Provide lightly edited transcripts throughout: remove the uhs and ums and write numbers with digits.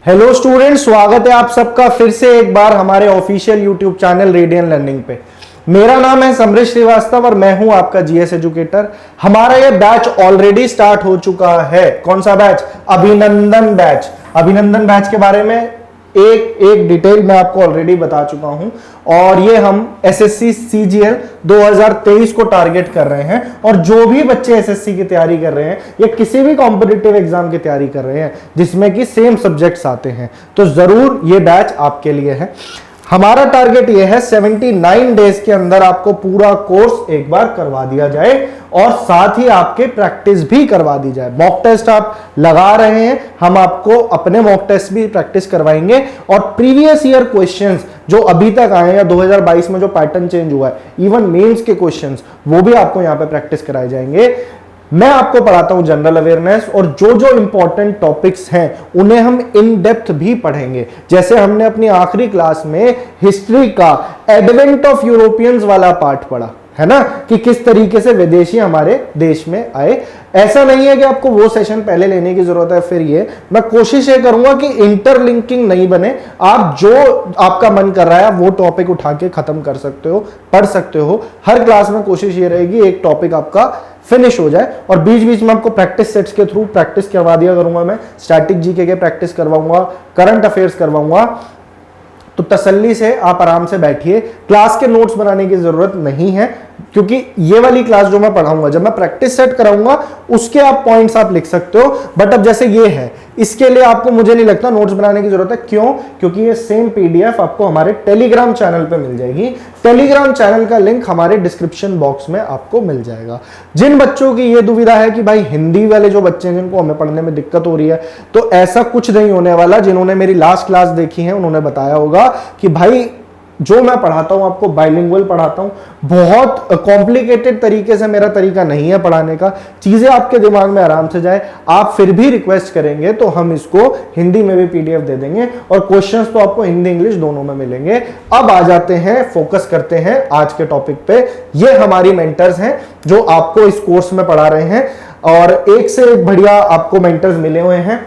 Hello students, स्वागत है आप सबका फिर से एक बार हमारे official YouTube channel radian learning पे। मेरा नाम है समरेश श्रीवास्तव और मैं हूं आपका जीएस एजुकेटर। हमारा ये बैच ऑलरेडी स्टार्ट हो चुका है। कौन सा बैच? अभिनंदन बैच। अभिनंदन बैच के बारे में एक डिटेल मैं आपको ऑलरेडी बता चुका हूं और ये हम एसएससी सीजीएल 2023 को टारगेट कर रहे हैं। और जो भी बच्चे एसएससी की तैयारी कर रहे हैं या किसी भी कॉम्पिटिटिव एग्जाम की तैयारी कर रहे हैं जिसमें कि सेम सब्जेक्ट्स आते हैं, तो जरूर ये बैच आपके लिए है। हमारा टारगेट ये है 79 डेज के अंदर आपको पूरा कोर्स एक बार करवा दिया जाए और साथ ही आपके प्रैक्टिस भी करवा दी जाए। मॉक टेस्ट आप लगा रहे हैं, हम आपको अपने मॉक टेस्ट भी प्रैक्टिस करवाएंगे और प्रीवियस ईयर क्वेश्चंस जो अभी तक आए हैं या 2022 में जो पैटर्न चेंज हुआ है, इवन मेंस के क्वेश्चंस, वो भी आपको यहां पे प्रैक्टिस कराए जाएंगे। मैं आपको पढ़ाता हूं जनरल अवेयरनेस और जो जो इंपॉर्टेंट टॉपिक्स हैं उन्हें हम इन डेप्थ भी पढ़ेंगे। जैसे हमने अपनी आखिरी क्लास में हिस्ट्री का एडवेंट ऑफ यूरोपियंस वाला पार्ट पढ़ा है ना, कि किस तरीके से विदेशी हमारे देश में आए। ऐसा नहीं है कि आपको वो सेशन पहले लेने की जरूरत है फिर ये, मैं कोशिश ये करूंगा कि इंटरलिंकिंग नहीं बने। आप जो आपका मन कर रहा है वो टॉपिक उठा के खत्म कर सकते हो, पढ़ सकते हो। हर क्लास में कोशिश ये रहेगी एक टॉपिक आपका फिनिश हो जाए और बीच बीच में आपको प्रैक्टिस सेट्स के थ्रू प्रैक्टिस करवा दिया करूंगा। मैं स्टैटिक जीके के प्रैक्टिस करवाऊंगा, करंट अफेयर्स करवाऊंगा। तो तसल्ली से आप आराम से बैठिए। क्लास के नोट्स बनाने की जरूरत नहीं है क्योंकि ये वाली क्लास जो मैं पढ़ाऊंगा, जब मैं प्रैक्टिस सेट कराऊंगा उसके आप पॉइंट्स आप लिख सकते हो। बट अब जैसे ये है, इसके लिए आपको मुझे नहीं लगता नोट्स बनाने की जरूरत है। क्यों? क्योंकि ये सेम पीडीएफ आपको हमारे टेलीग्राम चैनल पे मिल जाएगी। टेलीग्राम चैनल का लिंक हमारे डिस्क्रिप्शन बॉक्स में आपको मिल जाएगा। जिन बच्चों की ये दुविधा है कि भाई हिंदी वाले जो बच्चे हैं जिनको हमें पढ़ने में दिक्कत हो रही है, तो ऐसा कुछ नहीं होने वाला। जिन्होंने मेरी लास्ट क्लास देखी है उन्होंने बताया होगा कि भाई जो मैं पढ़ाता हूं आपको बाइलिंगुअल पढ़ाता हूं, बहुत कॉम्प्लिकेटेड तरीके से मेरा तरीका नहीं है पढ़ाने का। चीजें आपके दिमाग में आराम से जाए। आप फिर भी रिक्वेस्ट करेंगे तो हम इसको हिंदी में भी पीडीएफ दे देंगे और क्वेश्चंस तो आपको हिंदी इंग्लिश दोनों में मिलेंगे। अब आ जाते हैं, फोकस करते हैं आज के टॉपिक पे। ये हमारी मेंटर्स हैं जो आपको इस कोर्स में पढ़ा रहे हैं और एक से एक बढ़िया आपको मेंटर्स मिले हुए हैं।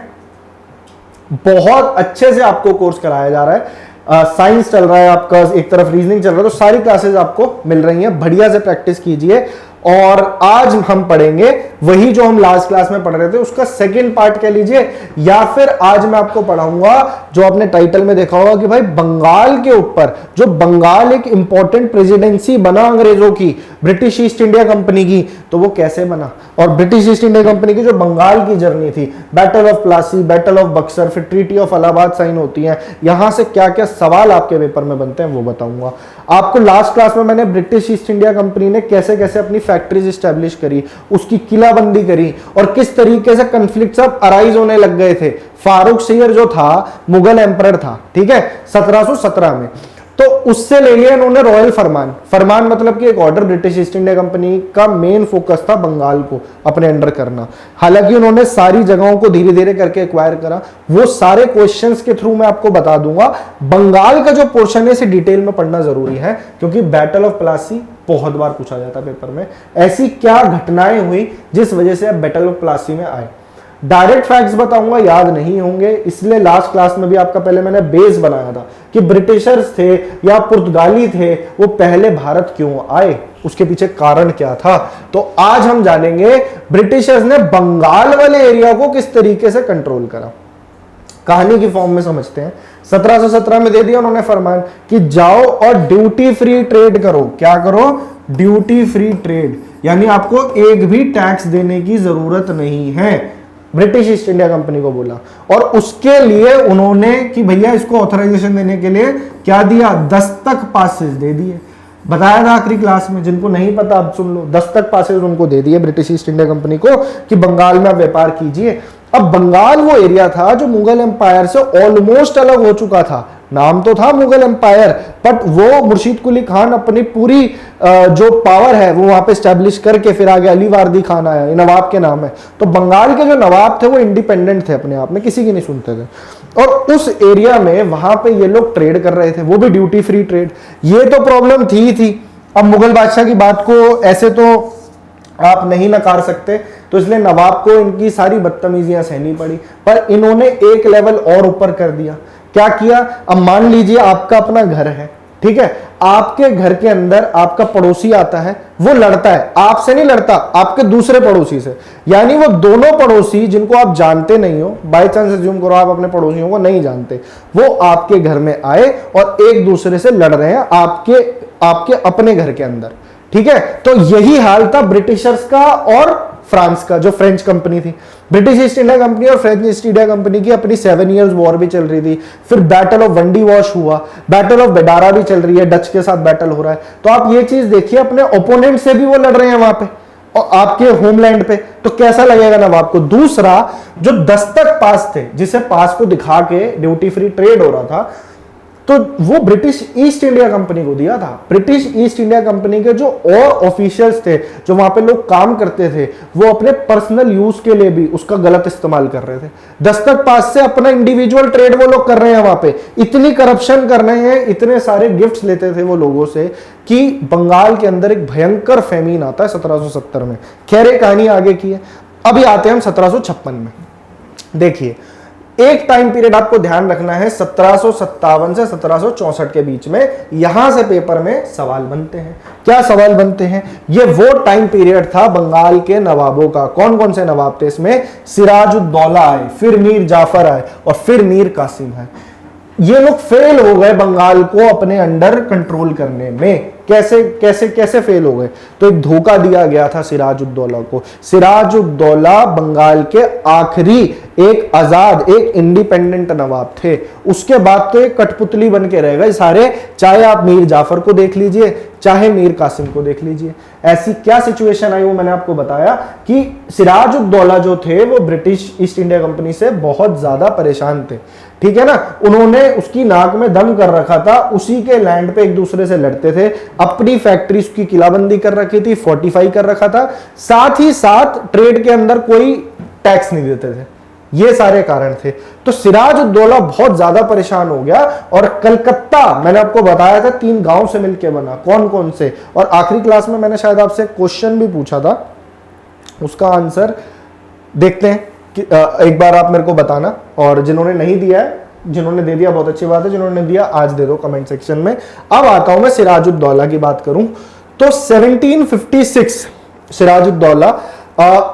बहुत अच्छे से आपको कोर्स कराया जा रहा है। साइंस चल रहा है आपका, एक तरफ रीजनिंग चल रहा है, तो सारी क्लासेस आपको मिल रही हैं। बढ़िया से प्रैक्टिस कीजिए। और आज हम पढ़ेंगे वही जो हम लास्ट क्लास में पढ़ रहे थे, उसका सेकंड पार्ट कह लीजिए, या फिर आज मैं आपको पढ़ाऊंगा जो आपने टाइटल में देखा होगा कि भाई बंगाल के ऊपर, जो बंगाल एक इंपॉर्टेंट प्रेसिडेंसी बना अंग्रेजों की, ब्रिटिश ईस्ट इंडिया कंपनी की, तो वो कैसे बना। और ब्रिटिश ईस्ट इंडिया कंपनी की जो बंगाल की जर्नी थी, battle of Plassey, battle of Buxar, फिर ट्रीटी ऑफ इलाहाबाद साइन होती है, यहां से क्या क्या सवाल आपके पेपर में बनते हैं वो बताऊंगा आपको। लास्ट क्लास में मैंने ब्रिटिश ईस्ट इंडिया कंपनी ने कैसे कैसे अपनी फैक्ट्रीज स्टैब्लिश करी, उसकी किलाबंदी करी और किस तरीके से कन्फ्लिक्ट्स अब अराइज होने लग गए थे। फारूक शेर जो था मुगल एम्परर था, ठीक है, 1717 में, तो उससे ले लिया इन्होंने रॉयल फरमान। फरमान मतलब कि एक order. British east India company का मेन फोकस था बंगाल को अपने अंडर करना। हालांकि उन्होंने सारी जगहों को धीरे धीरे करके एक्वायर करा। वो सारे क्वेश्चंस के थ्रू मैं आपको बता दूंगा। बंगाल का जो पोर्शन है इसे डिटेल में पढ़ना जरूरी है क्योंकि बैटल ऑफ प्लासी बहुत बार पूछा जाता है पेपर में। ऐसी क्या घटनाएं हुई जिस वजह से अब बैटल ऑफ प्लासी में आए। डायरेक्ट फैक्ट्स बताऊंगा, याद नहीं होंगे, इसलिए लास्ट क्लास में भी आपका पहले मैंने बेस बनाया था कि ब्रिटिशर्स थे या पुर्तगाली थे, वो पहले भारत क्यों आए, उसके पीछे कारण क्या था। तो आज हम जानेंगे ब्रिटिशर्स ने बंगाल वाले एरिया को किस तरीके से कंट्रोल करा। कहानी की फॉर्म में समझते हैं। 1717 में दे दिया उन्होंने फरमान कि जाओ और ड्यूटी फ्री ट्रेड करो। क्या करो? ड्यूटी फ्री ट्रेड, यानी आपको एक भी टैक्स देने की जरूरत नहीं है। ब्रिटिश ईस्ट इंडिया कंपनी को बोला और उसके लिए उन्होंने कि भैया इसको ऑथराइजेशन देने के लिए क्या दिया? दस्तक पासेस दे दिए। बताया था आखिरी क्लास में, जिनको नहीं पता अब सुन लो। दस्तक पासेस उनको दे दिए ब्रिटिश ईस्ट इंडिया कंपनी को कि बंगाल में आप व्यापार कीजिए। अब बंगाल वो एरिया था जो मुगल एम्पायर से ऑलमोस्ट अलग हो चुका था। नाम तो था मुगल एम्पायर, बट वो मुर्शीद कुली खान अपनी पूरी जो पावर है वो वहां पे स्टैब्लिश करके फिर आगे अली वारदी खान आया, ये नवाब के नाम है। तो बंगाल के जो नवाब थे वो इंडिपेंडेंट थे अपने आप में, किसी की नहीं सुनते थे। और उस एरिया में वहां पे ये लोग ट्रेड कर रहे थे, वो भी ड्यूटी फ्री ट्रेड। ये तो प्रॉब्लम थी। अब मुगल बादशाह की बात को ऐसे तो आप नहीं नकार सकते, तो इसलिए नवाब को इनकी सारी बदतमीजियां सहनी पड़ी। पर इन्होंने एक लेवल और ऊपर कर दिया। क्या किया? अब मान लीजिए आपका अपना घर है, ठीक है, आपके घर के अंदर आपका पड़ोसी आता है, वो लड़ता है, आपसे नहीं लड़ता, आपके दूसरे पड़ोसी से। यानी वो दोनों पड़ोसी जिनको आप जानते नहीं हो, बाय चांस अज्यूम करो आप अपने पड़ोसियों को नहीं जानते, वो आपके घर में आए और एक दूसरे से लड़ रहे हैं आपके अपने घर के अंदर, ठीक है। तो यही हाल था ब्रिटिशर्स का और फ्रांस का, जो फ्रेंच कंपनी थी। ब्रिटिश ईस्ट इंडिया कंपनी और फ्रेंच ईस्ट इंडिया कंपनी की अपनी 7 इयर्स वॉर भी चल रही थी। फिर बैटल ऑफ वंडी वॉश हुआ, बैटल ऑफ बेडारा भी चल रही है, डच के साथ बैटल हो रहा है। तो आप ये चीज देखिए, अपने ओपोनेंट से भी वो लड़ रहे हैं वहां पे और आपके होमलैंड पे, तो कैसा लगेगा नवाब को। दूसरा, जो दस्तक पास थे, जिसे पास को दिखा के ड्यूटी फ्री ट्रेड हो रहा था, तो वो ब्रिटिश ईस्ट इंडिया कंपनी को दिया था। ब्रिटिश ईस्ट इंडिया कंपनी के जो और ऑफिशियल्स थे, जो वहां पे लोग काम करते थे, वो अपने पर्सनल यूज के लिए भी उसका गलत इस्तेमाल कर रहे थे। दस्तक पास से अपना इंडिविजुअल ट्रेड वो लोग कर रहे हैं वहां पे, इतनी करप्शन कर रहे हैं, इतने सारे गिफ्ट्स लेते थे वो लोगों से कि बंगाल के अंदर एक भयंकर फेमीन आता है 1770 में। खैर ये कहानी आगे की है। अभी आते हैं हम 1756 में। देखिए, एक टाइम पीरियड आपको ध्यान रखना है 1757 से 1764 के बीच में। यहां से पेपर में सवाल बनते हैं। क्या सवाल बनते हैं? ये वो टाइम पीरियड था बंगाल के नवाबों का। कौन कौन से नवाब थे इसमें? सिराजुद्दौला आए, फिर मीर जाफर आए और फिर मीर कासिम आए। ये लोग फेल हो गए बंगाल को अपने अंडर कंट्रोल करने में। कैसे कैसे कैसे फेल हो गए? तो एक धोखा दिया गया था सिराजुद्दौला को। सिराजुद्दौला बंगाल के आखिरी एक आजाद, एक इंडिपेंडेंट नवाब थे। उसके बाद तो एक कठपुतली बन के रह गए सारे, चाहे आप मीर जाफर को देख लीजिए, चाहे मीर कासिम को देख लीजिए। ऐसी क्या सिचुएशन आई वो मैंने आपको बताया कि सिराजुद्दौला जो थे वो ब्रिटिश ईस्ट इंडिया कंपनी से बहुत ज्यादा परेशान थे, ठीक है ना। उन्होंने उसकी नाक में दम कर रखा था, उसी के लैंड पे एक दूसरे से लड़ते थे, अपनी फैक्ट्रीज की किलाबंदी कर रखी थी, फोर्टिफाई कर रखा था, साथ ही साथ ट्रेड के अंदर कोई टैक्स नहीं देते थे। ये सारे कारण थे। तो सिराजुद्दौला बहुत ज्यादा परेशान हो गया और कलकत्ता, मैंने आपको बताया था 3 गांव से मिलकर बना। कौन कौन से? और आखिरी क्लास में मैंने शायद आपसे क्वेश्चन भी पूछा था, उसका आंसर देखते हैं कि एक बार आप मेरे को बताना। और जिन्होंने नहीं दिया है, जिन्होंने दे दिया बहुत अच्छी बात है, जिन्होंने दिया आज दे दो कमेंट सेक्शन में। अब आता हूं मैं सिराजुद्दौला की बात करूं तो 1756 सिराजुद्दौला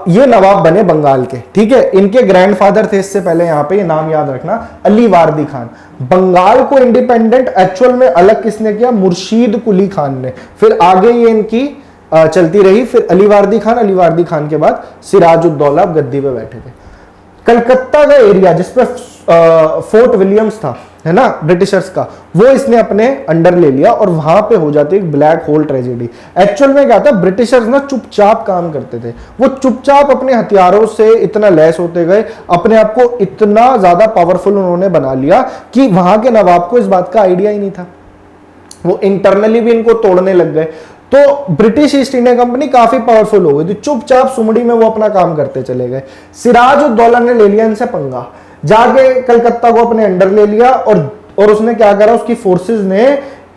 ये नवाब बने बंगाल के, ठीक है। इनके ग्रैंडफादर थे इससे पहले, यहां पे ये नाम याद रखना, अली वारदी खान। बंगाल को इंडिपेंडेंट एक्चुअल में अलग किसने किया? मुर्शीद कुली खान ने। फिर आगे ये इनकी चलती रही, फिर अली वारदी खान के बाद सिराजुद्दौला गद्दी पे बैठे थे। कलकत्ता का एरिया जिसपे फोर्ट विलियम्स था, है ना, ब्रिटिशर्स का, वो इसने अपने अंडर ले लिया और वहां पे हो जाती एक ब्लैक होल ट्रेजेडी। एक्चुअल में क्या था, ब्रिटिशर्स ना चुपचाप काम करते थे। वो चुपचाप अपने हथियारों से इतना लैस होते गए, अपने आप को इतना ज्यादा पावरफुल उन्होंने बना लिया कि वहां के नवाब को इस बात का आइडिया ही नहीं था। वो इंटरनली भी इनको तोड़ने लग गए। तो ब्रिटिश ईस्ट इंडिया कंपनी काफी पावरफुल हो गई थी, चुपचाप सुमड़ी में वो अपना काम करते चले गए। सिराजुद्दौला ने ले लिया इनसे पंगा, जाके कलकत्ता को अपने अंडर ले लिया और उसने क्या करा, उसकी फोर्सेस ने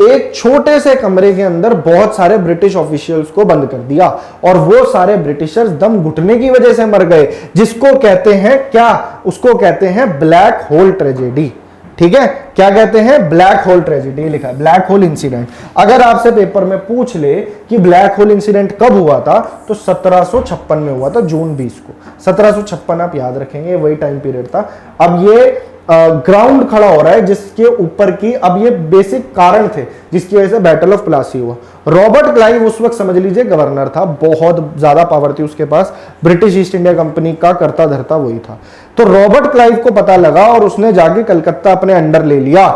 एक छोटे से कमरे के अंदर बहुत सारे ब्रिटिश ऑफिशियल्स को बंद कर दिया और वो सारे ब्रिटिशर्स दम घुटने की वजह से मर गए, जिसको कहते हैं क्या? उसको कहते हैं ब्लैक होल ट्रेजेडी, ठीक है। क्या कहते हैं? ब्लैक होल ट्रेजेडी लिखा है, ब्लैक होल इंसिडेंट। अगर आपसे पेपर में पूछ ले कि ब्लैक होल इंसिडेंट कब हुआ था, तो 1756 में हुआ था, जून 20 को। 1756 आप याद रखेंगे, वही टाइम पीरियड था। अब ये ग्राउंड खड़ा हो रहा है जिसके ऊपर की, अब ये बेसिक कारण थे जिसकी वजह से बैटल ऑफ प्लासी हुआ। रॉबर्ट क्लाइव उस वक्त समझ लीजिए गवर्नर था, बहुत ज्यादा पावर थी उसके पास, ब्रिटिश ईस्ट इंडिया कंपनी का करता धरता वही था। तो रॉबर्ट क्लाइव को पता लगा और उसने जाके कलकत्ता अपने अंडर ले लिया,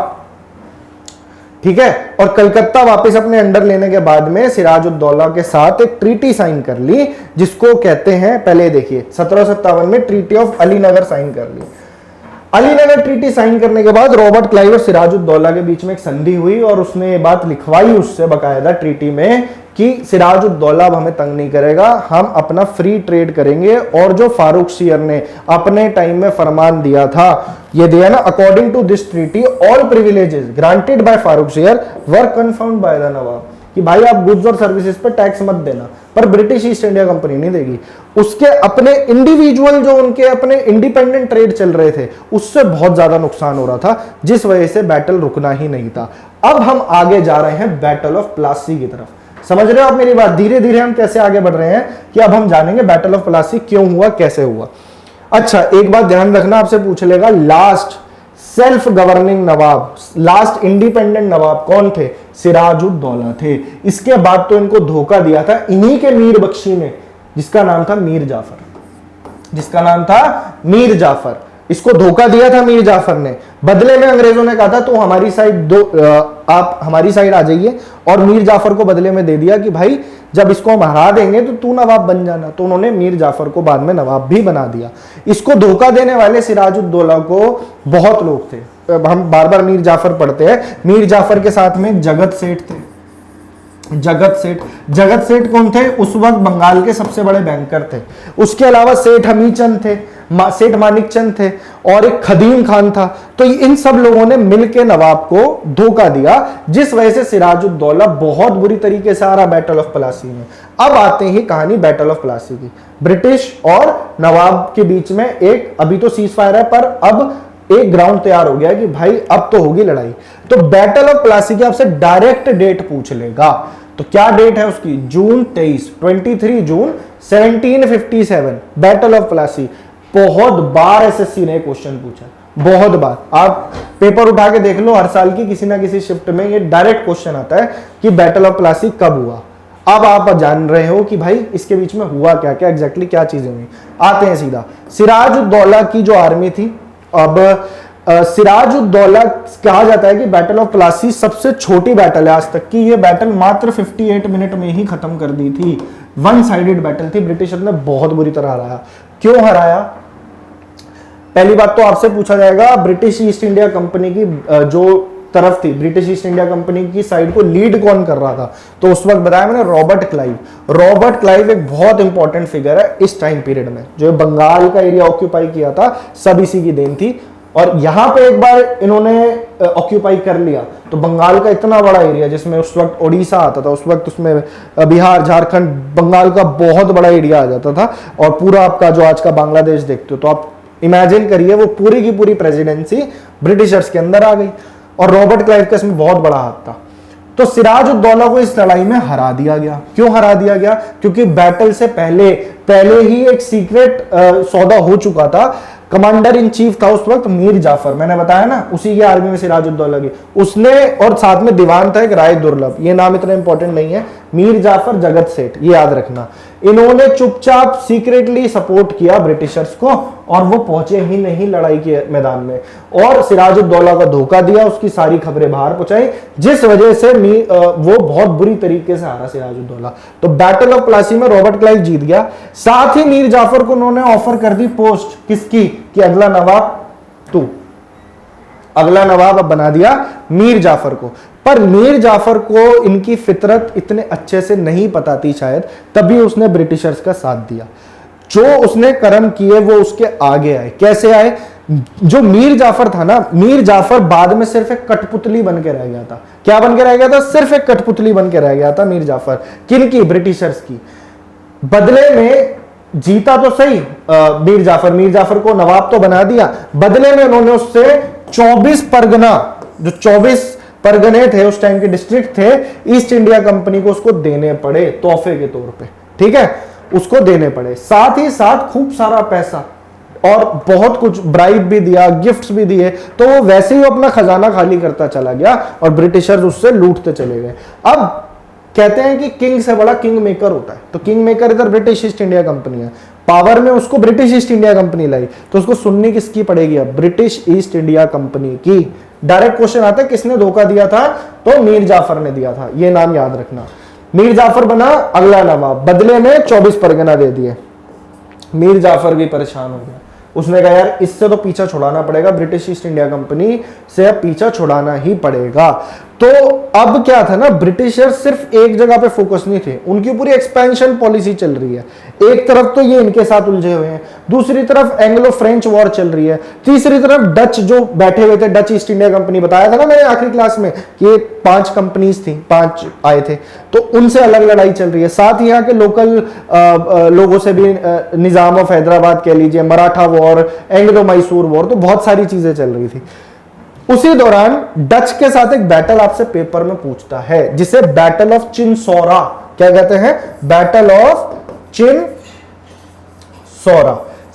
ठीक है। और कलकत्ता वापस अपने अंडर लेने के बाद में सिराजुद्दौला के साथ एक ट्रीटी साइन कर ली, जिसको कहते हैं, पहले देखिए 1757 में ट्रीटी ऑफ अलीनगर साइन कर ली। अलीनगर ट्रीटी साइन करने के बाद रॉबर्ट क्लाइव और सिराजुद्दौला के बीच में एक संधि हुई और उसने ये बात लिखवाई उससे बकायदा ट्रीटी में कि सिराजुद्दौला अब हमें तंग नहीं करेगा, हम अपना फ्री ट्रेड करेंगे। और जो फारूक शेयर ने अपने टाइम में फरमान दिया था, ये दिया ना, according to this treaty all privileges granted by Farrukhsiyar were confirmed by the Nawab. कि भाई आप गुड्स और सर्विसेज पे टैक्स मत देना, पर ब्रिटिश ईस्ट इंडिया कंपनी नहीं देगी। उसके अपने इंडिविजुअल जो उनके अपने इंडिपेंडेंट ट्रेड चल रहे थे उससे बहुत ज्यादा नुकसान हो रहा था, जिस वजह से बैटल रुकना ही नहीं था। अब हम आगे जा रहे हैं बैटल ऑफ प्लासी की तरफ। समझ रहे हो आप मेरी बात? धीरे धीरे हम कैसे आगे बढ़ रहे हैं कि अब हम जानेंगे बैटल ऑफ प्लासी क्यों हुआ, कैसे हुआ। अच्छा, एक बात ध्यान रखना, आपसे पूछ लेगा लास्ट सेल्फ गवर्निंग नवाब, लास्ट इंडिपेंडेंट नवाब कौन थे? सिराजुद्दौला थे। इसके बाद तो इनको धोखा दिया था इन्हीं के मीर बख्शी ने, जिसका नाम था मीर जाफर, जिसका नाम था मीर जाफर। इसको धोखा दिया था मीर जाफर ने। बदले में अंग्रेजों ने कहा था तो हमारी साइड दो, आप हमारी साइड आ जाइए, और मीर जाफर को बदले में दे दिया कि भाई जब इसको हम हरा देंगे तो तू नवाब बन जाना। तो उन्होंने मीर जाफर को बाद में नवाब भी बना दिया। इसको धोखा देने वाले सिराजुद्दौला को बहुत लोग थे, हम बार बार मीर जाफर पढ़ते हैं। मीर जाफर के साथ में जगत सेठ थे। जगत सेठ कौन थे? उस वक्त बंगाल के सबसे बड़े बैंकर थे। उसके अलावा सेठ हमीचंद थे, सेठ मानिक चंद थे, और एक खदीम खान था। तो इन सब लोगों ने मिलकर नवाब को धोखा दिया, जिस वजह से सिराजुद्दौला बहुत बुरी तरीके से आ रहा बैटल ऑफ प्लासी में। अब आते ही कहानी बैटल ऑफ प्लासी की। ब्रिटिश और नवाब के बीच में एक अभी तो सीज फायर है, पर अब एक ग्राउंड तैयार हो गया कि भाई अब तो होगी लड़ाई। तो बैटल ऑफ प्लासी की आपसे डायरेक्ट डेट पूछ लेगा, तो क्या डेट है उसकी? जून 23 जून 1757, बैटल ऑफ प्लासी। बहुत बार एसएससी ने क्वेश्चन पूछा, बहुत बार। आप पेपर उठा के देख लो, हर साल की किसी ना किसी शिफ्ट में ये डायरेक्ट क्वेश्चन आता है कि बैटल ऑफ प्लासी कब हुआ। अब आप जान रहे हो कि भाई इसके बीच में हुआ क्या क्या, एग्जैक्टली क्या चीजें हुई। आते हैं सीधा सिराजुद्दौला की जो आर्मी थी। अब सिराजुद्दौला कहा जाता है कि बैटल ऑफ प्लासी सबसे छोटी बैटल है आज तक की। ये बैटल मात्र 58 मिनट में ही खत्म कर दी थी। वन साइडेड बैटल थी, ब्रिटिशर ने बहुत बुरी तरह हराया। क्यों हराया? पहली बात तो आपसे पूछा जाएगा ब्रिटिश ईस्ट इंडिया कंपनी की जो तरफ थी, ब्रिटिश ईस्ट इंडिया कंपनी की साइड को लीड कौन कर रहा था? तो उस वक्त बताया मैंने, रॉबर्ट क्लाइव। रॉबर्ट क्लाइव एक बहुत इंपॉर्टेंट फिगर है इस टाइम पीरियड में। जो बंगाल का एरिया ऑक्यूपाई किया था सब इसी की देन थी। और यहां पे एक बार इन्होंने ऑक्यूपाई कर लिया तो बंगाल का इतना बड़ा एरिया, जिसमें उस वक्त ओडिशा आता था, उस वक्त उसमें बिहार, झारखंड, बंगाल का बहुत बड़ा एरिया आ जाता था, और पूरा आपका जो आज का बांग्लादेश देखते हो, तो आप इमेजिन करिए वो पूरी की पूरी प्रेसिडेंसी ब्रिटिशर्स के अंदर आ गई। और रॉबर्ट क्लाइव का इसमें बहुत बड़ा हाथ था। तो सिराजुद्दौला को इस लड़ाई में हरा दिया गया। क्यों हरा दिया गया? क्योंकि बैटल से पहले ही एक सीक्रेट सौदा हो चुका था। कमांडर इन चीफ था उस वक्त मीर जाफर, मैंने बताया ना, उसी की आर्मी में सिराजुद्दौला की, उसने, और साथ में दीवान था एक राय दुर्लभ। ये नाम इतना इंपॉर्टेंट नहीं है। मीर जाफर, जगत सेठ, ये याद रखना। इन्होंने चुपचाप सीक्रेटली सपोर्ट किया ब्रिटिशर्स को, और वो पहुंचे ही नहीं लड़ाई के मैदान में, और सिराजुद्दौला का धोखा दिया, उसकी सारी खबरें बाहर पहुंचाई, जिस वजह से वो बहुत बुरी तरीके से हारा सिराजुद्दौला। तो बैटल ऑफ प्लासी में रॉबर्ट क्लाइव जीत गया। साथ ही मीर जाफर को उन्होंने ऑफर कर दी पोस्ट, किसकी? कि अगला नवाब तू, अगला नवाब अब बना दिया मीर जाफर को। पर मीर जाफर को इनकी फितरत इतने अच्छे से नहीं पता थी शायद, तभी उसने ब्रिटिशर्स का साथ दिया। जो उसने कर्म किए वो उसके आगे आए। कैसे आए? जो मीर जाफर था ना, मीर जाफर बाद में सिर्फ एक कठपुतली बन के रह गया था। क्या बन के रह गया था? सिर्फ एक कठपुतली बन के रह गया था मीर जाफर। किनकी? ब्रिटिशर्स की। बदले में जीता तो सही मीर जाफर को नवाब तो बना दिया, बदले में उन्होंने उससे 24 परगना, जो 24 परगने थे उस टाइम के डिस्ट्रिक्ट थे, ईस्ट इंडिया कंपनी को उसको देने पड़े तोहफे के तौर पे। ठीक है, उसको देने पड़े। साथ ही साथ खूब सारा पैसा और बहुत कुछ ब्राइब भी दिया, गिफ्ट्स भी दिए। तो वो वैसे ही अपना खजाना खाली करता चला गया और ब्रिटिशर्स उससे लूटते चले गए। अब कहते हैं कि किंग से बड़ा किंग मेकर होता है, तो किंग मेकर इधर ब्रिटिश ईस्ट इंडिया कंपनी है। पावर में उसको ब्रिटिश ईस्ट इंडिया कंपनी लाई, तो उसको सुननी किसकी पड़ेगी? अब ब्रिटिश ईस्ट इंडिया कंपनी की। डायरेक्ट क्वेश्चन आता है किसने धोखा दिया था? तो मीर जाफर ने दिया था। ये नाम याद रखना। मीर जाफर बना अगला नवाब, बदले में 24 परगना दे दिए। मीर जाफर भी परेशान हो गया। उसने कहा यार इससे तो पीछा छुड़ाना पड़ेगा, ब्रिटिश ईस्ट इंडिया कंपनी से अब पीछा छुड़ाना ही पड़ेगा। तो अब क्या था ना, ब्रिटिशर्स सिर्फ एक जगह पे फोकस नहीं थे, उनकी पूरी एक्सपेंशन पॉलिसी चल रही है। एक तरफ तो ये इनके साथ उलझे हुए हैं, दूसरी तरफ एंग्लो फ्रेंच वॉर चल रही है, तीसरी तरफ डच जो बैठे हुए थे, डच ईस्ट इंडिया कंपनी, बताया था ना मैंने आखिरी क्लास में कि ये 5 कंपनीज थी, 5 आए थे, तो उनसे अलग लड़ाई चल रही है। साथ ही यहाँ के लोकल लोगों से भी, निजाम ऑफ हैदराबाद कह लीजिए, Maratha war, Anglo Mysore war, तो बहुत सारी चीजें चल रही थी। उसी दौरान डच के साथ एक बैटल आपसे पेपर में पूछता है, जिसे बैटल ऑफ चिनसौरा, क्या कहते हैं, बैटल ऑफ चिनसौरा।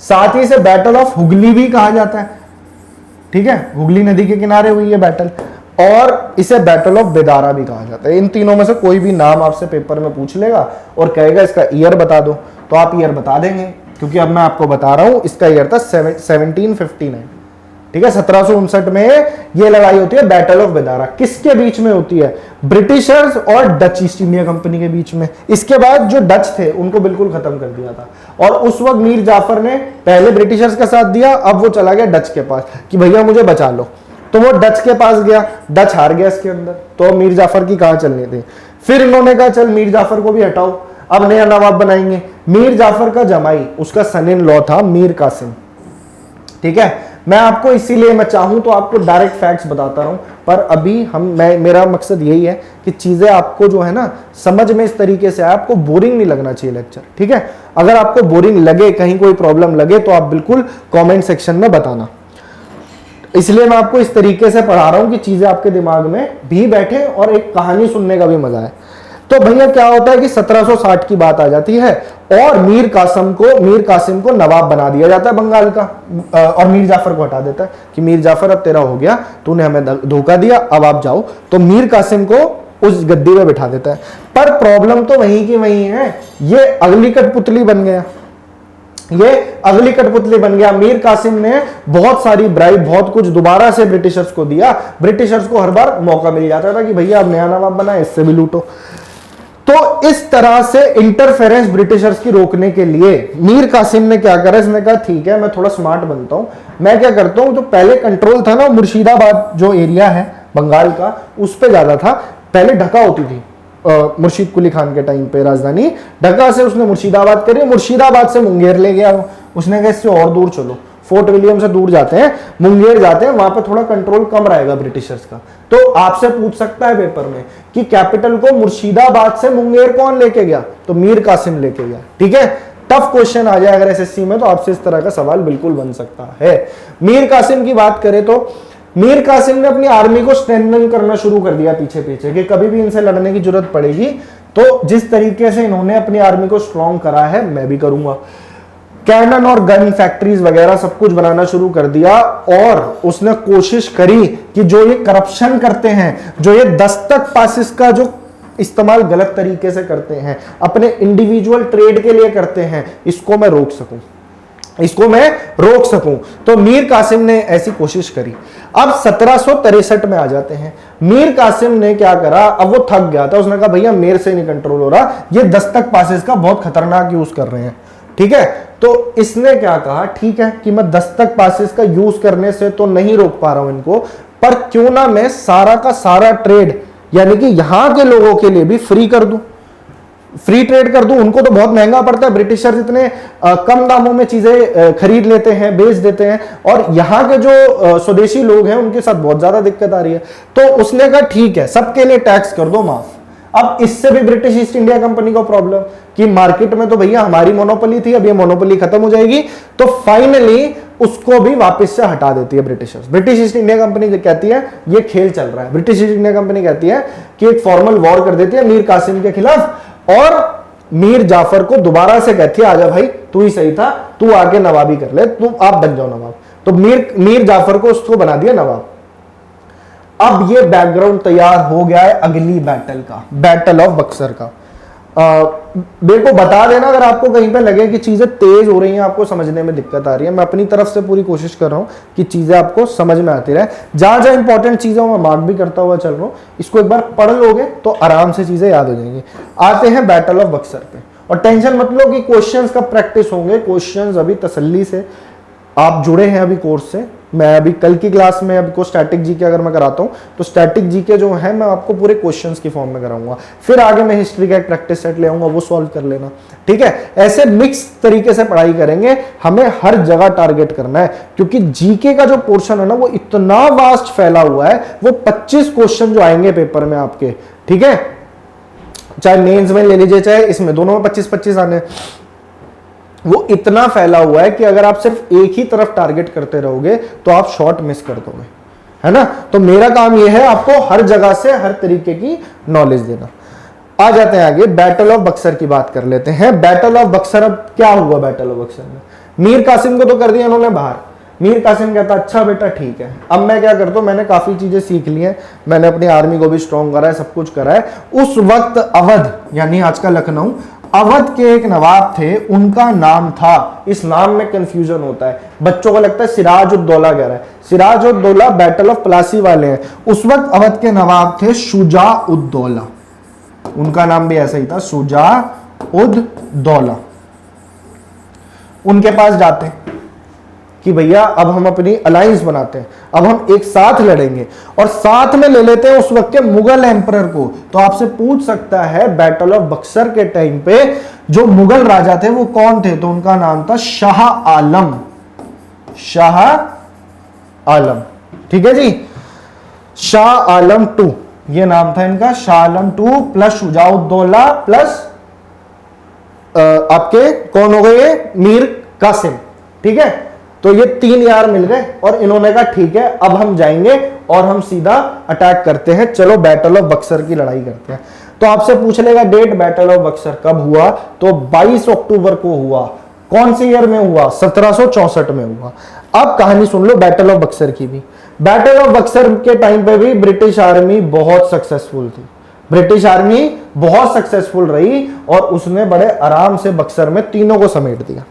साथ ही से बैटल ऑफ हुगली भी कहा जाता है, ठीक है, हुगली नदी के किनारे हुई है बैटल, और इसे बैटल ऑफ बेदारा भी कहा जाता है। इन तीनों में से कोई भी नाम आपसे पेपर में पूछ लेगा और कहेगा इसका ईयर बता दो, तो आप ईयर बता देंगे, क्योंकि अब मैं आपको बता रहा हूं इसका ईयर था 1759, ठीक है। 1759 में ये लड़ाई होती है बैटल ऑफ बेदारा। किसके बीच में होती है, ब्रिटिशर्स और डच ईस्ट इंडिया कंपनी के बीच में। इसके बाद जो डच थे उनको बिल्कुल खत्म कर दिया था, और उस वक्त मीर जाफर ने पहले ब्रिटिशर्स का साथ दिया, अब वो चला गया डच के पास कि भैया मुझे बचा लो, तो वो डच के पास गया, डच हार गया इसके अंदर, तो मीर जाफर की कहां चलनी थी। फिर इन्होंने कहा चल मीर जाफर को भी हटाओ, अब नया नवाब बनाएंगे। मीर जाफर का जमाई, उसका सन इन लॉ था मीर कासिम, ठीक है। मैं आपको इसीलिए, मैं चाहूं तो आपको डायरेक्ट फैक्ट्स बताता रहूं, पर अभी मेरा मकसद यही है कि चीजें आपको जो है ना समझ में इस तरीके से, आपको बोरिंग नहीं लगना चाहिए लेक्चर, ठीक है। अगर आपको बोरिंग लगे, कहीं कोई प्रॉब्लम लगे, तो आप बिल्कुल कमेंट सेक्शन में बताना। इसलिए मैं आपको इस तरीके से पढ़ा रहा हूं कि चीजें आपके दिमाग में भी बैठे और एक कहानी सुनने का भी मजा है। तो भैया क्या होता है कि 1760 की बात आ जाती है और मीर कासिम को नवाब बना दिया जाता है बंगाल का, और मीर जाफर को हटा देता है कि मीर जाफर अब तेरा हो गया, तूने हमें धोखा दिया, अब आप जाओ। तो मीर कासिम को उस गद्दी में बिठा देता है। पर प्रॉब्लम तो वहीं की वहीं है, ये अगली कठपुतली बन गया, मीर कासिम ने बहुत सारी ब्राइब, बहुत कुछ दोबारा से ब्रिटिशर्स को दिया। ब्रिटिशर्स को हर बार मौका मिल जाता था कि भैया अब नया नवाब बना, इससे भी लूटो। तो इस तरह से इंटरफेरेंस ब्रिटिशर्स की रोकने के लिए मीर कासिम ने क्या करा, इसने कहा ठीक है मैं थोड़ा स्मार्ट बनता हूं, मैं क्या करता हूं, जो पहले कंट्रोल था ना मुर्शिदाबाद जो एरिया है बंगाल का, उस पे ज्यादा था। पहले ढका होती थी मुर्शीद कुली खान के टाइम पे राजधानी, ढका से उसने मुर्शिदाबाद करी, मुर्शिदाबाद से मुंगेर ले गया। उसने कहा इससे और दूर चलो, फोर्ट विलियम से दूर जाते हैं, मुंगेर जाते हैं, वहां पे थोड़ा कंट्रोल कम रहेगा ब्रिटिशर्स का। तो आपसे पूछ सकता है पेपर में कि कैपिटल को मुर्शिदाबाद से मुंगेर कौन लेके गया, तो मीर कासिम लेके गया, ठीक है। टफ क्वेश्चन आ जाए अगर एसएससी में, तो आपसे इस तरह का सवाल बिल्कुल बन सकता है। मीर कासिम की बात करें तो मीर कासिम ने अपनी आर्मी को स्ट्रेंथन करना शुरू कर दिया पीछे पीछे, कि कभी भी इनसे लड़ने की जरूरत पड़ेगी तो जिस तरीके से इन्होंने अपनी आर्मी को स्ट्रॉन्ग करा है मैं भी करूंगा। कैनन और गन फैक्ट्रीज वगैरह सब कुछ बनाना शुरू कर दिया, और उसने कोशिश करी कि जो ये करप्शन करते हैं, जो ये दस्तक पासिस का जो इस्तेमाल गलत तरीके से करते हैं, अपने इंडिविजुअल ट्रेड के लिए करते हैं, इसको मैं रोक सकूं। तो मीर कासिम ने ऐसी कोशिश करी। अब 1763 में आ जाते हैं। मीर कासिम ने क्या करा, अब वो थक गया था, उसने कहा भैया मेरे से नहीं कंट्रोल हो रहा, ये दस्तक पासिस का बहुत खतरनाक यूज कर रहे हैं, ठीक है। तो इसने क्या कहा, ठीक है कि मैं दस्तक पासिस का यूज करने से तो नहीं रोक पा रहा हूं इनको, पर क्यों ना मैं सारा का सारा ट्रेड यानी कि यहां के लोगों के लिए भी फ्री कर दूं, फ्री ट्रेड कर दूं। उनको तो बहुत महंगा पड़ता है, ब्रिटिशर्स इतने कम दामों में चीजें खरीद लेते हैं, बेच देते हैं, और यहां के जो स्वदेशी लोग हैं उनके साथ बहुत ज्यादा दिक्कत आ रही है। तो उसने कहा ठीक है सबके लिए टैक्स कर दो माफ। अब इससे भी ब्रिटिश ईस्ट इंडिया कंपनी को प्रॉब्लम कि मार्केट में तो भैया हमारी मोनोपोली थी, अब ये मोनोपोली खत्म हो जाएगी, तो फाइनली उसको भी वापस से हटा देती है Britishers. British east India company कहती है ये खेल चल रहा है, ब्रिटिश ईस्ट इंडिया कंपनी कहती है कि एक फॉर्मल वॉर कर देती है मीर कासिम के खिलाफ, और मीर जाफर को दोबारा से कहती है आजा भाई तू ही सही था, तू आके नवाबी कर ले, तू आप बन जाओ नवाब। तो मीर जाफर को उसको बना दिया नवाब। अब ये बैकग्राउंड तैयार हो गया है अगली बैटल का, बैटल ऑफ बक्सर का। मेरे को बता देना अगर आपको कहीं पे लगे कि चीजें तेज हो रही हैं, आपको समझने में दिक्कत आ रही है। मैं अपनी तरफ से पूरी कोशिश कर रहा हूं कि चीजें आपको समझ में आती रहे। जहां जहां इंपॉर्टेंट चीजें मैं मार्क भी करता हुआ चल रहा हूं, इसको एक बार पढ़ लोगे तो आराम से चीजें याद हो जाएंगी। आते हैं बैटल ऑफ बक्सर पे, और टेंशन मत लो कि क्वेश्चंस का प्रैक्टिस होंगे। क्वेश्चंस अभी तसल्ली से, आप जुड़े हैं अभी कोर्स से मैं अभी कल की क्लास में आपको स्टैटिक जीके अगर मैं कराता हूँ तो स्टैटिक जीके जो है मैं आपको पूरे क्वेश्चंस की फॉर्म में कराऊंगा, फिर आगे मैं हिस्ट्री का एक प्रैक्टिस सेट ले आऊंगा, वो सॉल्व कर लेना। ठीक है, ऐसे मिक्स तरीके से पढ़ाई करेंगे, हमें हर जगह टारगेट करना है, क्योंकि जीके का जो पोर्शन है ना वो इतना वास्ट फैला हुआ है, वो 25 क्वेश्चन जो आएंगे पेपर में आपके, ठीक है, चाहे मेंस में ले लीजिए चाहे इसमें, दोनों में 25-25 आने, वो इतना फैला हुआ है कि अगर आप सिर्फ एक ही तरफ टारगेट करते रहोगे तो आप शॉर्ट मिस कर दोगे, है ना। तो मेरा काम यह है आपको हर जगह से हर तरीके की नॉलेज देना। आ जाते हैं आगे, बैटल ऑफ बक्सर की बात कर लेते हैं। बैटल ऑफ बक्सर, अब क्या हुआ बैटल ऑफ बक्सर में? मीर कासिम को तो कर दिया उन्होंने बाहर। मीर कासिम कहता अच्छा बेटा ठीक है, अब मैं क्या करता हूं, मैंने काफी चीजें सीख ली हैं, मैंने अपनी आर्मी को भी स्ट्रॉन्ग करा है, सब कुछ करा है। उस वक्त अवध यानी आज का लखनऊ, अवध के एक नवाब थे, उनका नाम था, इस नाम में कंफ्यूजन होता है, बच्चों को लगता है सिराज-उद-दौला कह रहा है, सिराज-उद-दौला बैटल ऑफ प्लासी वाले हैं। उस वक्त अवध के नवाब थे शुजा-उद-दौला, उनका नाम भी ऐसा ही था, शुजा-उद-दौला। उनके पास जाते हैं कि भैया अब हम अपनी अलायंस बनाते हैं, अब हम एक साथ लड़ेंगे, और साथ में ले लेते हैं उस वक्त के मुगल एम्परर को। तो आपसे पूछ सकता है बैटल ऑफ बक्सर के टाइम पे जो मुगल राजा थे वो कौन थे? तो उनका नाम था शाह आलम, शाह आलम, ठीक है जी, शाह आलम टू, ये नाम था इनका, Shah Alam two plus Shuja-ud-Daula plus आपके कौन हो गए? मीर कासिम, ठीक है। तो ये 3 यार मिल गए और इन्होंने कहा ठीक है अब हम जाएंगे और हम सीधा अटैक करते हैं, चलो बैटल ऑफ बक्सर की लड़ाई करते हैं। तो आपसे पूछ लेगा डेट बैटल ऑफ बक्सर कब हुआ? तो 22 अक्टूबर को हुआ। कौन से ईयर में हुआ? 1764 में हुआ। अब कहानी सुन लो बैटल ऑफ बक्सर की भी। बैटल ऑफ बक्सर के टाइम पे भी ब्रिटिश आर्मी बहुत सक्सेसफुल थी, ब्रिटिश आर्मी बहुत सक्सेसफुल रही और उसने बड़े आराम से बक्सर में तीनों को समेट दिया।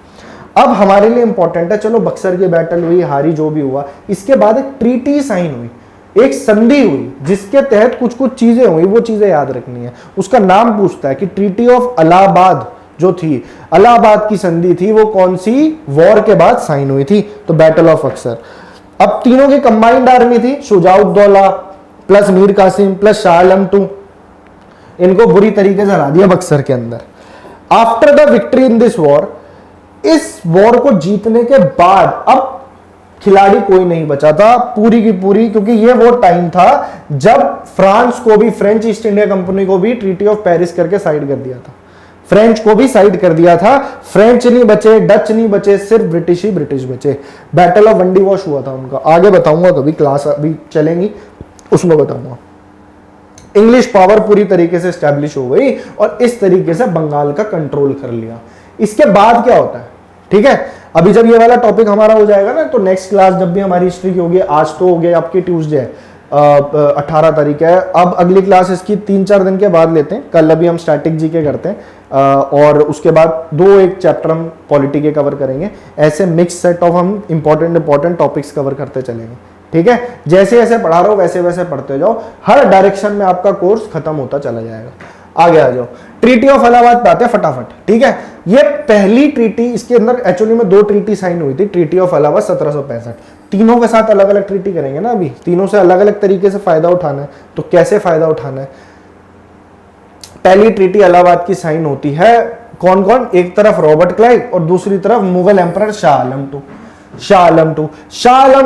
अब हमारे लिए इंपॉर्टेंट है, चलो बक्सर की बैटल हुई, हारी जो भी हुआ, इसके बाद एक ट्रीटी साइन हुई, एक संधि हुई जिसके तहत कुछ कुछ चीजें हुई, वो चीजें याद रखनी है। उसका नाम पूछता है कि ट्रीटी ऑफ इलाहाबाद जो थी, इलाहाबाद की संधि थी, वो कौन सी वॉर के बाद साइन हुई थी? तो बैटल ऑफ बक्सर। अब तीनों की कंबाइंड आर्मी थी, Shuja-ud-Daula plus Mir Qasim plus Shah Alam two, इनको बुरी तरीके से हरा दिया बक्सर के अंदर। After the victory in this war, इस वॉर को जीतने के बाद अब खिलाड़ी कोई नहीं बचा था पूरी की पूरी, क्योंकि ये वो टाइम था जब फ्रांस को भी, फ्रेंच ईस्ट इंडिया कंपनी को भी ट्रीटी ऑफ पेरिस करके साइड कर दिया था, फ्रेंच को भी साइड कर दिया था, फ्रेंच नहीं बचे, डच नहीं बचे, सिर्फ ब्रिटिश ही ब्रिटिश बचे। बैटल ऑफ वंडी वॉश हुआ था उनका, आगे बताऊंगा, कभी क्लास अभी चलेंगी उसमें बताऊंगा। इंग्लिश पावर पूरी तरीके से स्टैब्लिश हो गई और इस तरीके से बंगाल का कंट्रोल कर लिया। इसके बाद क्या होता है, ठीक है, अभी जब ये वाला टॉपिक हमारा हो जाएगा ना, तो नेक्स्ट क्लास जब भी हमारी हिस्ट्री की होगी, आज तो हो गया आपकी ट्यूसडे 18 तारीख है, अब अगली क्लास इसकी 3-4 दिन के बाद लेते हैं। कल अभी हम स्टैटिक जीके करते हैं और उसके बाद 2-1 चैप्टर हम पॉलिटी के कवर करेंगे। ऐसे मिक्स सेट ऑफ हम इंपॉर्टेंट टॉपिक्स कवर करते चलेंगे, ठीक है। जैसे जैसे पढ़ा रहा हो वैसे वैसे पढ़ते जाओ, हर डायरेक्शन में आपका कोर्स खत्म होता चला जाएगा। आगे आ जाओ, ट्रीटी ऑफ इलाहाबाद पे आते हैं फटाफट, ठीक है। ये पहली ट्रीटी, इसके अंदर एक्चुअली में 2 ट्रीटी साइन हुई थी। ट्रीटी ऑफ इलाहाबाद 1765, तीनों के साथ अलग अलग ट्रीटी करेंगे ना, अभी तीनों से अलग अलग तरीके से फायदा उठाना है। तो कैसे फायदा उठाना है? पहली ट्रीटी इलाहाबाद की साइन होती है, कौन कौन? एक तरफ रॉबर्ट क्लाइव और दूसरी तरफ Mughal emperor Shah Alam two. Shah Alam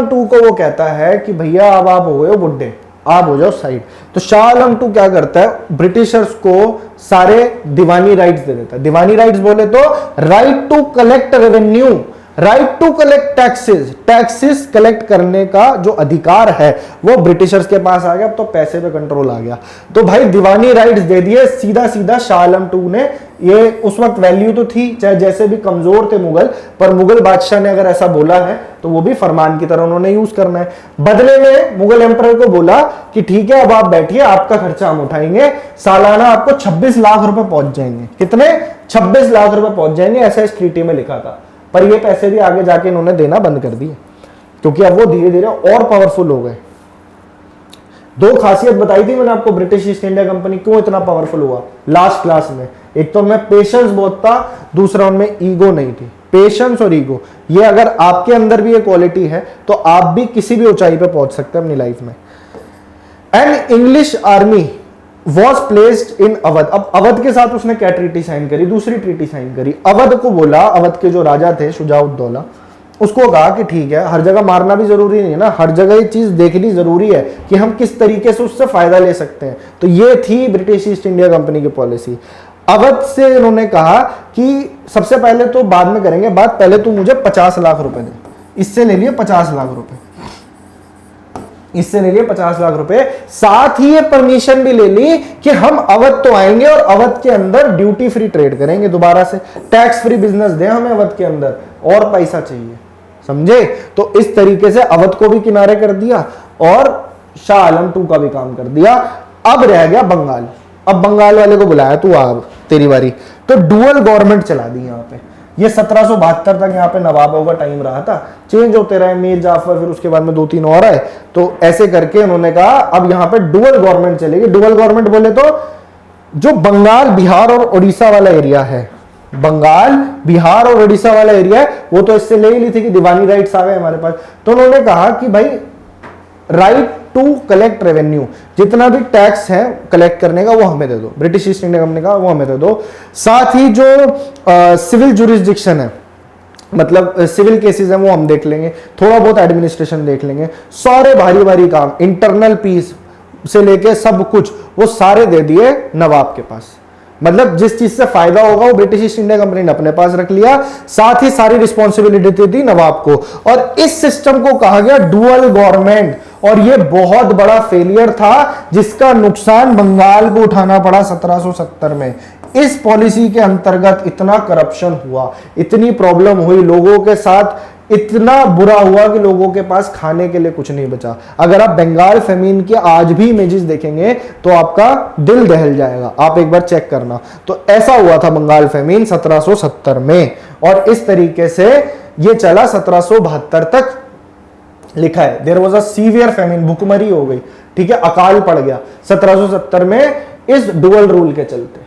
two को वो कहता है कि भैया अब आप हो गए हो बुड्ढे, आप हो जाओ साइड। तो शाह आलम टू क्या करता है, ब्रिटिशर्स को सारे दीवानी राइट्स दे देता है। दीवानी राइट्स बोले तो right to collect revenue, right to collect taxes, taxes collect करने का जो अधिकार है वो ब्रिटिशर्स के पास आ गया। अब तो पैसे पे कंट्रोल आ गया, तो भाई दीवानी राइट्स दे दिए सीधा सीधा शाह आलम टू ने। ये उस वक्त वैल्यू तो थी, चाहे जैसे भी कमजोर थे मुगल, पर मुगल बादशाह ने अगर ऐसा बोला है तो वो भी फरमान की तरह उन्होंने यूज करना है। बदले में मुगल एम्परर को बोला कि ठीक है अब आप बैठिए, आपका खर्चा हम उठाएंगे, सालाना आपको 26 लाख रुपए पहुंच जाएंगे। कितने? 26 लाख रुपए पहुंच जाएंगे, ऐसा इस ट्रीटी में लिखा था। पर ये पैसे भी आगे जाके इन्होंने देना बंद कर दिए, क्योंकि अब वो धीरे धीरे और पावरफुल हो गए। दो खासियत बताई थी मैंने आपको ब्रिटिश ईस्ट इंडिया कंपनी क्यों इतना पावरफुल हुआ लास्ट क्लास में। एक तो उनमें पेशेंस बहुत था, दूसरा उनमें ईगो नहीं थी। पेशेंस और ईगो, ये अगर आपके अंदर भी ये क्वालिटी है तो आप भी किसी भी ऊंचाई पे पहुंच सकते हैं अपनी लाइफ में। And English army was placed in Awadh. अब अवध के साथ उसने क्या ट्रीटी साइन करी? दूसरी ट्रीटी साइन करी। अवध को बोला, अवध के जो राजा थे शुजाउद्दौला, उसको कहा कि ठीक है, हर जगह मारना भी जरूरी नहीं है ना, हर जगह ये चीज देखनी जरूरी है कि हम किस तरीके से उससे फायदा ले सकते हैं। तो ये थी ब्रिटिश ईस्ट इंडिया कंपनी की पॉलिसी। अवध से इन्होंने कहा कि सबसे पहले तो बाद में करेंगे बात, पहले तू मुझे 50 लाख रुपए दे। इससे ले लिए 50 लाख रुपए, इससे ले लिए 50 लाख रुपए। साथ ही ये परमिशन भी ले ली कि हम अवध तो आएंगे और अवध के अंदर ड्यूटी फ्री ट्रेड करेंगे, दोबारा से टैक्स फ्री बिजनेस दे हमें अवध के अंदर, और पैसा चाहिए, समझे? तो इस तरीके से अवध को भी किनारे कर दिया और शाह आलम 2 का भी काम कर दिया। अब रह गया बंगाल। अब बंगाल वाले को बुलाया, तू आ तेरी बारी। तो डुअल गवर्नमेंट चला दी यहाँ पे। ये 1772 तक यहाँ पे नवाबों का टाइम रहा था, चेंज होते रहे, मीर जाफर, फिर उसके बाद में 2-3 और आए। तो ऐसे करके उन्होंने कहा अब यहाँ पे डुअल गवर्नमेंट चलेगी। डुअल गवर्नमेंट बोले तो जो बंगाल, बिहार और उड़ीसा वाला एरिया है, बंगाल, बिहार और उड़ीसा वाला एरिया है, वो तो इससे ले ही ली थी कि दीवानी राइट्स आ गए हमारे पास। तो उन्होंने कहा कि भाई राइट टू कलेक्ट रेवेन्यू, जितना भी टैक्स है कलेक्ट करने का वो हमें दे दो, ब्रिटिश ईस्ट इंडिया कंपनी का वो हमें दे दो। साथ ही जो सिविल जुरिस्डिक्शन है, मतलब सिविल केसेस हैं, वो हम देख लेंगे, थोड़ा बहुत एडमिनिस्ट्रेशन देख लेंगे, सारे भारी भारी काम, इंटरनल पीस से लेके सब कुछ वो सारे दे दिए नवाब के पास। मतलब जिस चीज से फायदा होगा वो ब्रिटिश ईस्ट इंडिया कंपनी ने अपने पास रख लिया, साथ ही सारी रिस्पॉन्सिबिलिटी थी नवाब को। और इस सिस्टम को कहा गया डुअल गवर्नमेंट, और ये बहुत बड़ा फेलियर था जिसका नुकसान बंगाल को उठाना पड़ा 1770 में। इस पॉलिसी के अंतर्गत इतना करप्शन हुआ, इतनी प्रॉब्लम हुई लोगों के साथ, इतना बुरा हुआ कि लोगों के पास खाने के लिए कुछ नहीं बचा। अगर आप बंगाल फेमीन के आज भी इमेजेस देखेंगे तो आपका दिल दहल जाएगा, आप एक बार चेक करना। तो ऐसा हुआ था बंगाल फेमीन 1770 में, और इस तरीके से ये चला 1772 तक। लिखा है there was a severe famine, भुखमरी हो गई, ठीक है, अकाल पड़ गया 1770 में इस डुअल रूल के चलते,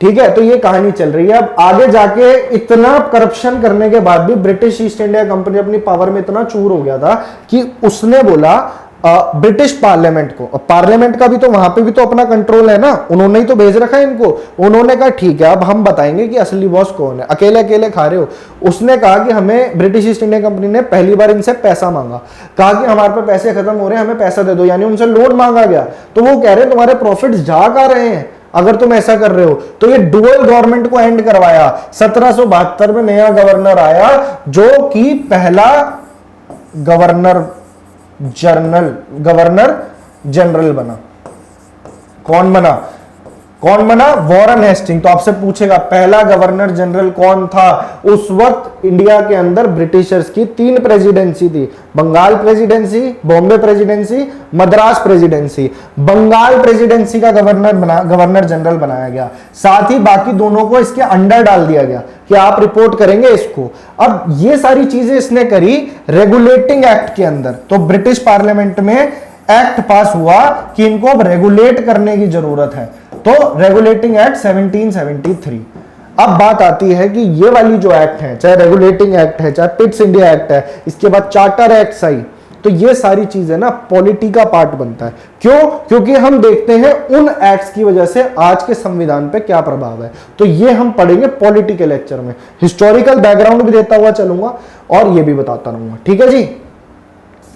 ठीक है। तो ये कहानी चल रही है। अब आगे जाके इतना करप्शन करने के बाद भी ब्रिटिश ईस्ट इंडिया कंपनी अपनी पावर में इतना चूर हो गया था कि उसने बोला ब्रिटिश पार्लियामेंट को, अब पार्लियामेंट का भी तो वहां पे भी तो अपना कंट्रोल है ना, उन्होंने ही तो भेज रखा है इनको। उन्होंने कहा ठीक है अब हम बताएंगे कि असली बॉस कौन है, अकेले अकेले खा रहे हो। उसने कहा कि हमें ब्रिटिश ईस्ट इंडिया कंपनी ने पहली बार इनसे पैसा मांगा, कहा कि हमारे पे पैसे खत्म हो रहे हैं, हमें पैसा दे दो, यानी उनसे लोन मांगा गया। तो वो कह रहे हैं तुम्हारे प्रॉफिट्स जा आ रहे हैं अगर तुम ऐसा कर रहे हो। तो ये डुअल गवर्नमेंट को एंड करवाया। 1772 में नया गवर्नर आया जो कि पहला गवर्नर जनरल बना। कौन बना? Warren Hasting. तो आपसे पूछेगा पहला गवर्नर जनरल कौन था? उस वक्त इंडिया के अंदर ब्रिटिशर्स की 3 प्रेसिडेंसी थी, Bengal presidency, Bombay presidency, Madras presidency. Bengal presidency का गवर्नर जनरल बनाया गया, साथ ही बाकी दोनों को इसके अंडर डाल दिया गया कि आप रिपोर्ट करेंगे इसको। अब ये सारी चीजें इसने करी रेगुलेटिंग एक्ट के अंदर। तो ब्रिटिश पार्लियामेंट में एक्ट पास हुआ कि इनको अब रेगुलेट करने की जरूरत है, तो रेगुलेटिंग एक्ट 1773। अब बात आती है कि ये वाली जो एक्ट है, चाहे रेगुलेटिंग एक्ट है, चाहे पिट्स इंडिया एक्ट है, इसके बाद चार्टर एक्ट आई, तो ये सारी चीजें ना पॉलिटी का पार्ट बनता है। क्यों? क्योंकि हम देखते हैं उन एक्ट्स की वजह से आज के संविधान पे क्या प्रभाव है। तो ये हम पढ़ेंगे पॉलिटी के लेक्चर में, हिस्टोरिकल बैकग्राउंड भी देता हुआ चलूंगा और ये भी बताता रहूंगा, ठीक है जी।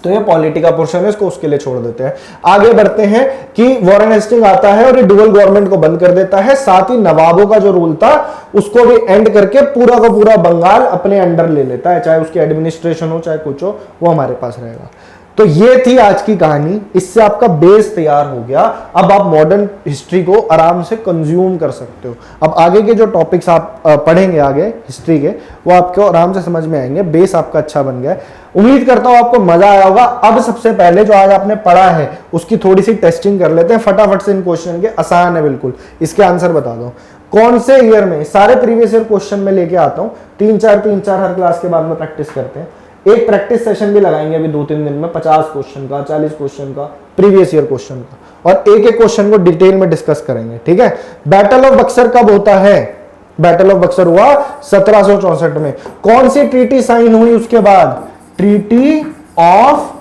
तो ये पॉलिटी का पोर्शन है, इसको उसके लिए छोड़ देते हैं। आगे बढ़ते हैं कि वॉरेन हेस्टिंग आता है और ये डुअल गवर्नमेंट को बंद कर देता है, साथ ही नवाबों का जो रूल था उसको भी एंड करके पूरा का पूरा बंगाल अपने अंडर ले लेता है, चाहे उसकी एडमिनिस्ट्रेशन हो चाहे कुछ हो, वो हमारे पास रहेगा। तो ये थी आज की कहानी, इससे आपका बेस तैयार हो गया। अब आप मॉडर्न हिस्ट्री को आराम से कंज्यूम कर सकते हो। अब आगे के जो टॉपिक्स आप पढ़ेंगे आगे हिस्ट्री के, वो आपको आराम से समझ में आएंगे, बेस आपका अच्छा बन गया। उम्मीद करता हूं आपको मजा आया होगा। अब सबसे पहले जो आज आपने पढ़ा है उसकी थोड़ी सी टेस्टिंग कर लेते हैं फटाफट से। इन क्वेश्चन के आसान है बिल्कुल, इसके आंसर बता दो। कौन से ईयर में, सारे प्रीवियस ईयर क्वेश्चन में लेके आता हूं, 3-4 हर क्लास के बाद में प्रैक्टिस करते हैं। एक प्रैक्टिस सेशन भी लगाएंगे अभी 2-3 दिन में, 50 क्वेश्चन का, 40 क्वेश्चन का, प्रीवियस ईयर क्वेश्चन का, और एक एक क्वेश्चन को डिटेल में डिस्कस करेंगे, ठीक है। बैटल ऑफ बक्सर कब होता है? बैटल ऑफ बक्सर हुआ 1764 में। कौन सी ट्रीटी साइन हुई उसके बाद? Treaty of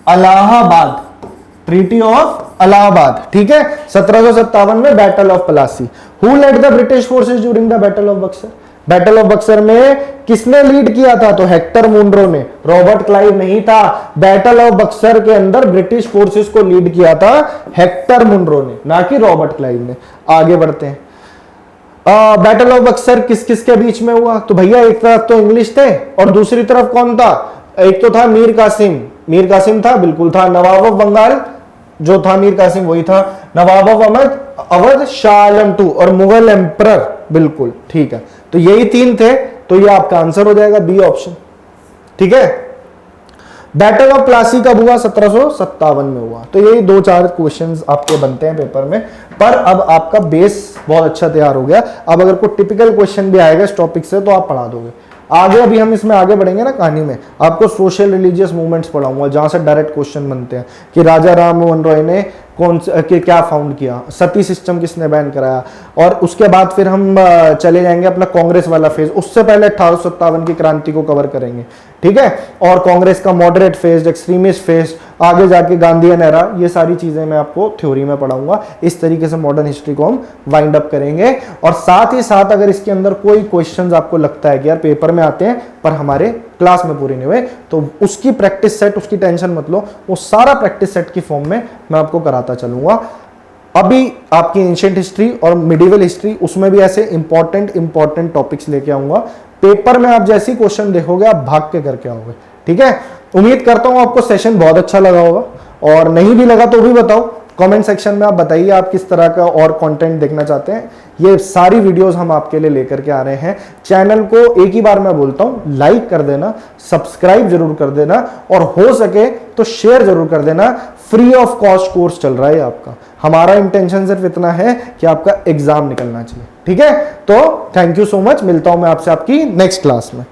Allahabad, treaty of Allahabad, ठीक है। 1757 में battle of Plassey. Who led the British forces during the battle of Buxar? Battle of Buxar में किसने लीड किया था? तो हेक्टर मुनरो ने, रॉबर्ट क्लाइव नहीं था। बैटल ऑफ बक्सर के अंदर ब्रिटिश फोर्सेस को लीड किया था हेक्टर मुनरो ने, ना कि रॉबर्ट क्लाइव ने। आगे बढ़ते हैं। बैटल ऑफ बक्सर किस किस के बीच में हुआ? तो भैया एक तरफ तो इंग्लिश थे और दूसरी तरफ कौन था? एक तो था मीर कासिम, मीर कासिम था, बिल्कुल था। नवाब ऑफ बंगाल जो था मीर कासिम वही था। नवाब ऑफ अवध शाह आलम II और मुगल एम्परर, बिल्कुल ठीक है। तो यही तीन थे, तो ये आपका आंसर हो जाएगा बी ऑप्शन, ठीक है। बैटल ऑफ प्लासी कब हुआ? 1757 में हुआ। तो यही 2-4 क्वेश्चंस आपके बनते हैं पेपर में, पर अब आपका बेस बहुत अच्छा तैयार हो गया। अब अगर कोई टिपिकल क्वेश्चन भी आएगा इस टॉपिक से तो आप पढ़ा दोगे। आगे अभी हम इसमें आगे बढ़ेंगे ना कहानी में, आपको सोशल रिलीजियस मूवमेंट्स पढ़ाऊंगा जहां से डायरेक्ट क्वेश्चन बनते हैं कि राजा राम मोहन रॉय ने क्या फाउंड किया, सती सिस्टम किसने बैन कराया, और उसके बाद फिर हम चले जाएंगे अपना कांग्रेस वाला फेज। उससे पहले 1857 की क्रांति को कवर करेंगे, ठीक है। और कांग्रेस का मॉडरेट फेज, एक्सट्रीमिस्ट फेज, आगे जाके गांधीयन एरा, ये सारी चीजें मैं आपको थ्योरी में पढ़ाऊंगा। इस तरीके से मॉडर्न हिस्ट्री को हम वाइंड अप करेंगे। और साथ ही साथ अगर इसके अंदर कोई क्वेश्चंस आपको लगता है कि यार पेपर में आते हैं पर हमारे क्लास में पूरे नहीं हुए, तो उसकी प्रैक्टिस सेट, उसकी टेंशन मत लो, वो सारा प्रैक्टिस सेट की फॉर्म में मैं आपको कराता चलूंगा। अभी आपकी एंशिएंट हिस्ट्री और मिडिवल हिस्ट्री, उसमें भी ऐसे इंपॉर्टेंट टॉपिक्स लेके आऊंगा। पेपर में आप जैसे ही क्वेश्चन देखोगे आप भाग के करके आओगे, ठीक है। उम्मीद करता हूं आपको सेशन बहुत अच्छा लगा होगा, और नहीं भी लगा तो भी बताओ कमेंट सेक्शन में। आप बताइए आप किस तरह का और कंटेंट देखना चाहते हैं। ये सारी वीडियोस हम आपके लिए लेकर के आ रहे हैं। चैनल को एक ही बार मैं बोलता हूं, लाइक कर देना, सब्सक्राइब जरूर कर देना, और हो सके तो शेयर जरूर कर देना। फ्री ऑफ कॉस्ट कोर्स चल रहा है आपका। हमारा इंटेंशन सिर्फ इतना है कि आपका एग्जाम निकलना चाहिए, ठीक है। तो थैंक यू सो मच, मिलता हूं मैं आपसे आपकी नेक्स्ट क्लास में।